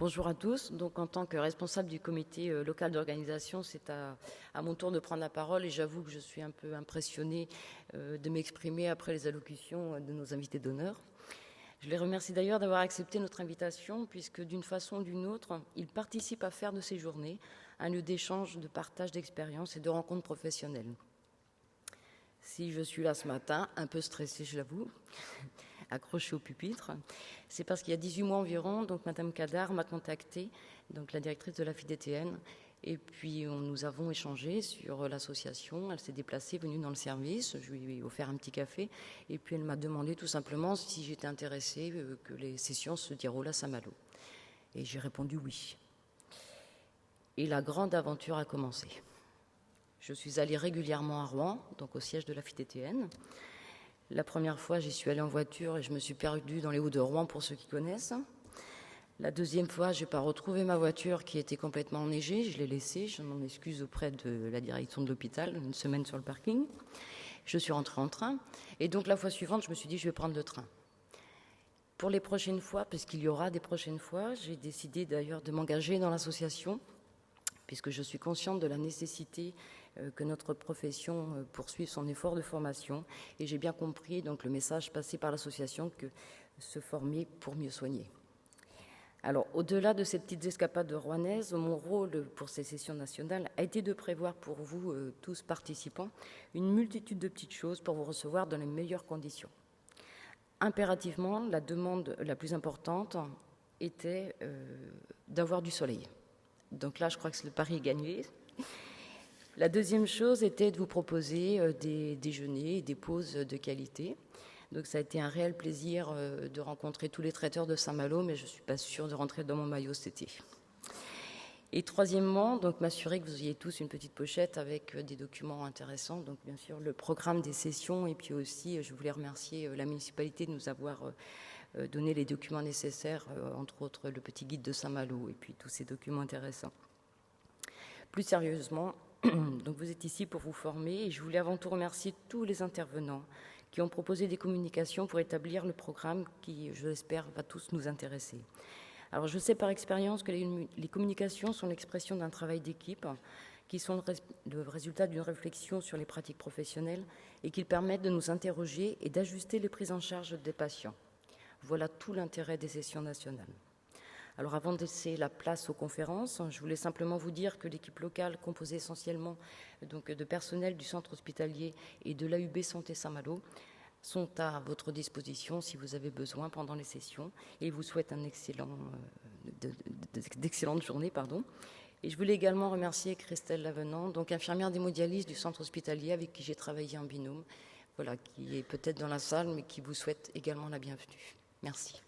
Bonjour à tous. Donc, en tant que responsable du comité local d'organisation, c'est à mon tour de prendre la parole et j'avoue que je suis un peu impressionnée de m'exprimer après les allocutions de nos invités d'honneur. Je les remercie d'ailleurs d'avoir accepté notre invitation puisque d'une façon ou d'une autre, ils participent à faire de ces journées un lieu d'échange, de partage d'expériences et de rencontres professionnelles. Si je suis là ce matin, un peu stressée, je l'avoue, accrochée au pupitre, c'est parce qu'il y a 18 mois environ, donc Madame Kadar m'a contactée, donc la directrice de la FIDTN, et puis nous avons échangé sur l'association. Elle s'est déplacée, venue dans le service, je lui ai offert un petit café, et puis elle m'a demandé tout simplement si j'étais intéressée que les sessions se déroulent à Saint-Malo. Et j'ai répondu oui. Et la grande aventure a commencé. Je suis allée régulièrement à Rouen, donc au siège de la FIDTN. La première fois, j'y suis allée en voiture et je me suis perdue dans les Hauts de Rouen, pour ceux qui connaissent. La deuxième fois, je n'ai pas retrouvé ma voiture qui était complètement enneigée. Je l'ai laissée, je m'en excuse auprès de la direction de l'hôpital, une semaine sur le parking. Je suis rentrée en train. Et donc la fois suivante, je me suis dit, je vais prendre le train. Pour les prochaines fois, parce qu'il y aura des prochaines fois, j'ai décidé d'ailleurs de m'engager dans l'association, puisque je suis consciente de la nécessité que notre profession poursuive son effort de formation. Et j'ai bien compris donc, le message passé par l'association que se former pour mieux soigner. Alors, au-delà de ces petites escapades rouennaises, mon rôle pour ces sessions nationales a été de prévoir pour vous, tous participants, une multitude de petites choses pour vous recevoir dans les meilleures conditions. Impérativement, la demande la plus importante était d'avoir du soleil. Donc là, je crois que le pari est gagné. La deuxième chose était de vous proposer des déjeuners et des pauses de qualité. Donc ça a été un réel plaisir de rencontrer tous les traiteurs de Saint-Malo, mais je ne suis pas sûre de rentrer dans mon maillot cet été. Et troisièmement, donc m'assurer que vous ayez tous une petite pochette avec des documents intéressants. Donc bien sûr le programme des sessions et puis aussi je voulais remercier la municipalité de nous avoir donné les documents nécessaires, entre autres le petit guide de Saint-Malo et puis tous ces documents intéressants. Plus sérieusement, donc vous êtes ici pour vous former et je voulais avant tout remercier tous les intervenants qui ont proposé des communications pour établir le programme qui, je l'espère, va tous nous intéresser. Alors je sais par expérience que les communications sont l'expression d'un travail d'équipe, qui sont le résultat d'une réflexion sur les pratiques professionnelles et qui permettent de nous interroger et d'ajuster les prises en charge des patients. Voilà tout l'intérêt des sessions nationales. Alors avant de laisser la place aux conférences, je voulais simplement vous dire que l'équipe locale, composée essentiellement donc, de personnel du centre hospitalier et de l'AUB Santé Saint-Malo, sont à votre disposition si vous avez besoin pendant les sessions et vous souhaite d'excellentes journées. Et je voulais également remercier Christelle Lavenant, donc infirmière d'hémodialyse du centre hospitalier avec qui j'ai travaillé en binôme, voilà, qui est peut-être dans la salle mais qui vous souhaite également la bienvenue. Merci.